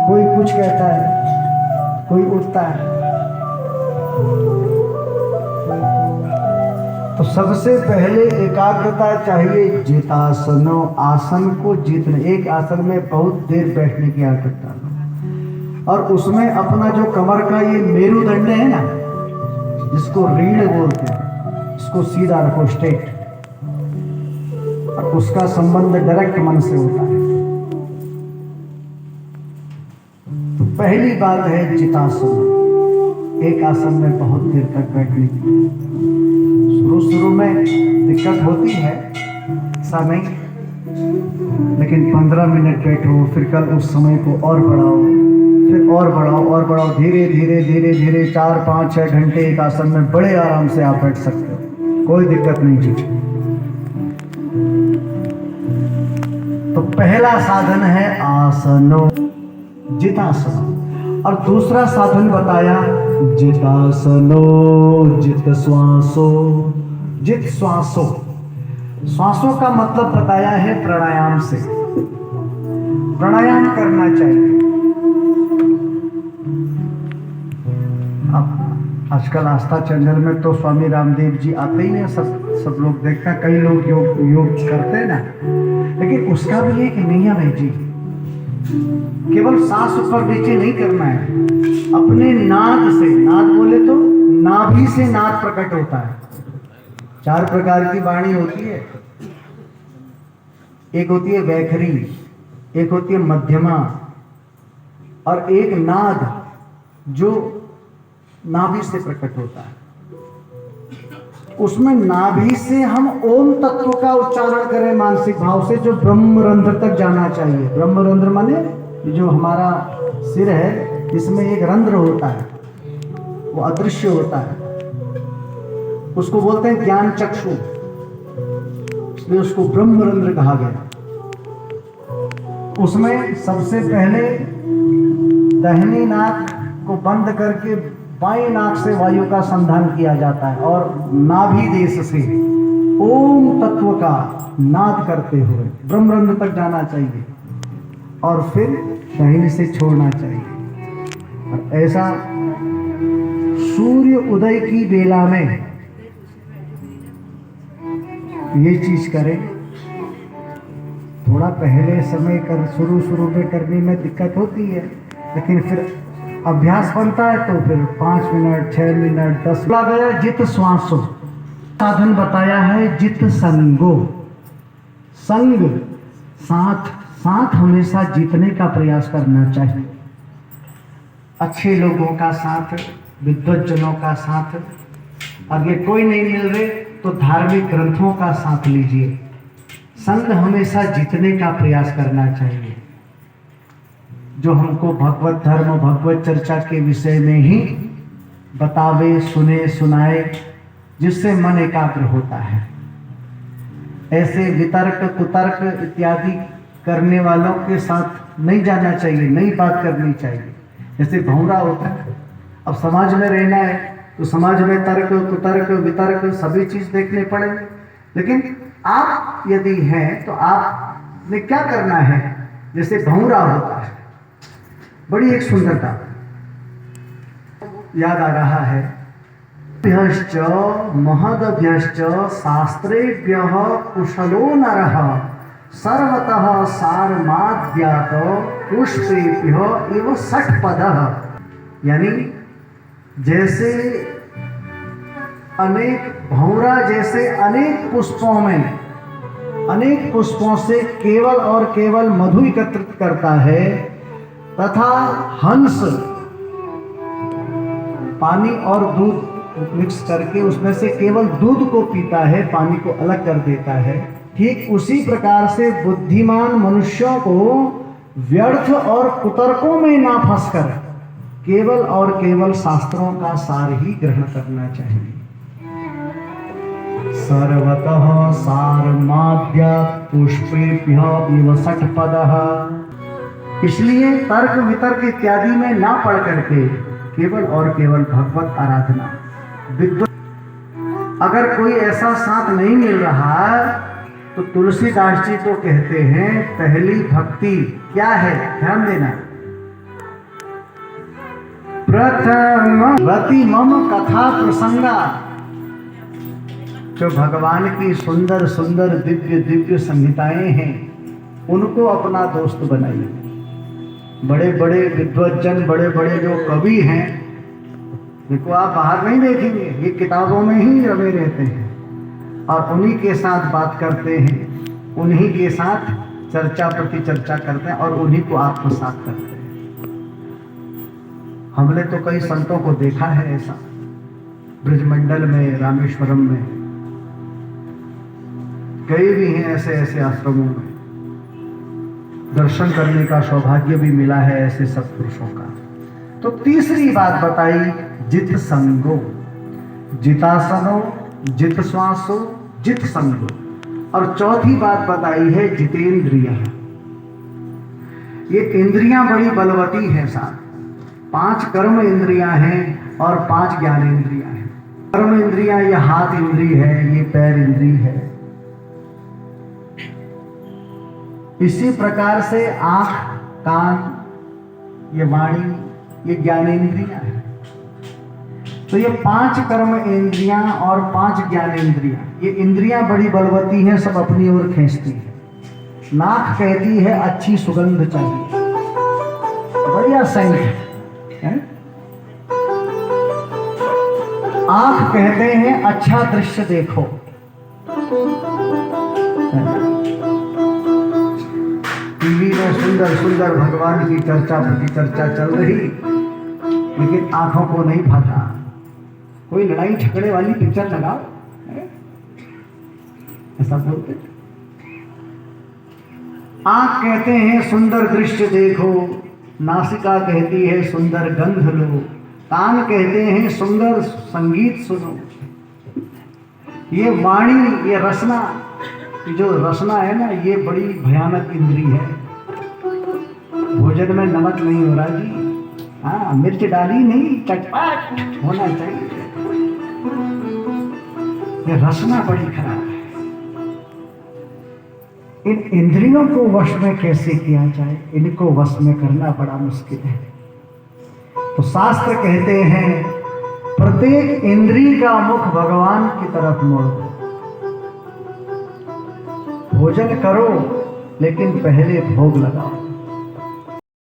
कोई कुछ कहता है, कोई उठता है। तो सबसे पहले एकाग्रता चाहिए जितासनो, आसन को जीतने। एक आसन में बहुत देर बैठने की आदत डालो और उसमें अपना जो कमर का ये मेरुदंड है ना, जिसको रीढ़ बोलते हैं, इसको सीधा रखो, स्ट्रेट, और उसका संबंध डायरेक्ट मन से होता है। तो पहली बात है जितासन, एक आसन में बहुत देर तक बैठने की। शुरू में दिक्कत होती है, ऐसा नहीं, लेकिन 15 मिनट बैठो, फिर कल उस समय को और बढ़ाओ, फिर और बढ़ाओ, धीरे धीरे धीरे धीरे 4, 5, 6 घंटे एक आसन में बड़े आराम से आप बैठ सकते हो, कोई दिक्कत नहीं जी। तो पहला साधन है आसनो, जितासन। और दूसरा साधन बताया जितासनो जित श्वासो। जित श्वासो, श्वासों का मतलब बताया है प्राणायाम से। प्राणायाम करना चाहिए। अब आजकल आस्था चैनल में तो स्वामी रामदेव जी आते ही हैं, सब लोग देखते हैं, कई लोग योग करते हैं ना, लेकिन उसका भी एक नियम है जी। केवल सांस ऊपर नीचे नहीं करना है, अपने नाद से, नाद बोले तो नाभि से नाद प्रकट होता है। 4 प्रकार की वाणी होती है, एक होती है वैखरी, एक होती है मध्यमा, और एक नाद जो नाभि से प्रकट होता है। उसमें नाभि से हम ओम तत्व का उच्चारण करें मानसिक भाव से, जो ब्रह्मरंध्र तक जाना चाहिए। ब्रह्मरंध्र माने जो हमारा सिर है, इसमें एक रंध्र होता है, वो अदृश्य होता है, उसको बोलते हैं ज्ञान चक्षु, इसलिए उसको ब्रह्मरंध्र कहा गया। उसमें सबसे पहले दाहिनी नाक को बंद करके बाएं नाक से वायु का संधान किया जाता है, और नाभि देश से ओम तत्व का नाद करते हुए ब्रह्मरंध्र तक जाना चाहिए, और फिर दाहिनी से छोड़ना चाहिए। और ऐसा सूर्य उदय की बेला में ये चीज करें। थोड़ा पहले समय कर शुरू में करने में दिक्कत होती है, लेकिन फिर अभ्यास बनता है तो फिर 5 मिनट, 6 मिनट, 10 गया। जित श्वासो साधन बताया है जित संगो। संग साथ हमेशा जीतने का प्रयास करना चाहिए। अच्छे लोगों का साथ, विद्वज्जनों का साथ। अब ये कोई नहीं मिल रहे तो धार्मिक ग्रंथों का साथ लीजिए। संग हमेशा जीतने का प्रयास करना चाहिए, जो हमको भगवत धर्म, भगवत चर्चा के विषय में ही बतावे, सुने, सुनाए, जिससे मन एकाग्र होता है। ऐसे वितर्क, कुतर्क इत्यादि करने वालों के साथ नहीं जाना चाहिए, नई बात करनी चाहिए। जैसे भौरा होता है, अब समाज में रहना है तो समाज में तर्क, कुतर्क, वितर्क सभी चीज देखने पड़े, लेकिन आप यदि हैं तो आपने क्या करना है, जैसे भौरा होता है। बड़ी एक सुंदरता याद आ रहा है। भ्यश्च महदभ्यश्च शास्त्रेभ्यः कुशलो नरः सर्वतः सारमाद्यात पुष्पेभ्यः इव षट्पदः। यानी जैसे भौरा जैसे अनेक पुष्पों से केवल और केवल मधु एकत्रित करता है, तथा हंस पानी और दूध मिक्स करके उसमें से केवल दूध को पीता है, पानी को अलग कर देता है। ठीक उसी प्रकार से बुद्धिमान मनुष्यों को व्यर्थ और कुतर्कों में ना फंसकर केवल और केवल शास्त्रों का सार ही ग्रहण करना चाहिए। सर्वतः सारमाद्यात् पुष्पेभ्यः इव षट्पदः। इसलिए तर्क वितर्क इत्यादि में ना पढ़ करके केवल और केवल भगवत आराधना। अगर कोई ऐसा साथ नहीं मिल रहा तो तुलसीदास जी तो कहते हैं पहली भक्ति क्या है, ध्यान देना, प्रथम रति मम कथा प्रसंगा। जो भगवान की सुंदर सुंदर दिव्य दिव्य संहिताएं हैं उनको अपना दोस्त बनाइए। बड़े बड़े विद्वज्जन, बड़े बड़े जो कवि हैं, देखो आप बाहर नहीं देखेंगे, ये किताबों में ही रमे रहते हैं और उन्हीं के साथ बात करते हैं, उन्हीं के साथ चर्चा प्रति चर्चा करते हैं और उन्हीं को आत्मसात करते हैं। हमने तो कई संतों को देखा है ऐसा, ब्रजमंडल में, रामेश्वरम में, गए भी हैं ऐसे ऐसे आश्रमों में, दर्शन करने का सौभाग्य भी मिला है ऐसे सत्पुरुषों का। तो तीसरी बात बताई जित संगो, जितासनो, जित श्वासो, जित संगो। और चौथी बात बताई है जितेंद्रिय। ये इंद्रियां बड़ी बलवती हैं साहब। 5 कर्म इंद्रियां हैं और 5 ज्ञानेंद्रियां हैं। कर्म इंद्रियां, ये हाथ इंद्रिय है, ये पैर इंद्रिय है। इसी प्रकार से आंख, कान, ये वाणी, ये ज्ञानेंद्रियां हैं। तो ये 5 कर्म इंद्रियां और 5 ज्ञानेंद्रियां, ये इंद्रियां बड़ी बलवती हैं, सब अपनी ओर खींचती है। नाक कहती है अच्छी सुगंध चाहिए, बढ़िया सेंट है। आंख कहते हैं अच्छा दृश्य देखो, टीवी में सुंदर सुंदर भगवान की चर्चा प्रति चर्चा चल रही, लेकिन आंखों को नहीं भाता। कोई लड़ाई झगड़े वाली पिक्चर लगाओ, ऐसा बोलते। आंख कहते हैं सुंदर दृश्य देखो, नासिका कहती है सुंदर गंध लो, कान कहते हैं सुंदर संगीत सुनो। ये वाणी, ये रसना, जो रसना है ना, ये बड़ी भयानक इंद्री है। भोजन में नमक नहीं हो रहा जी, हाँ मिर्च डाली नहीं, चटपट होना चाहिए। ये रसना बड़ी खराब है। इन इंद्रियों को वश में कैसे किया जाए, इनको वश में करना बड़ा मुश्किल है। तो शास्त्र कहते हैं प्रत्येक इंद्रिय का मुख भगवान की तरफ मोड़ो। भोजन करो लेकिन पहले भोग लगाओ।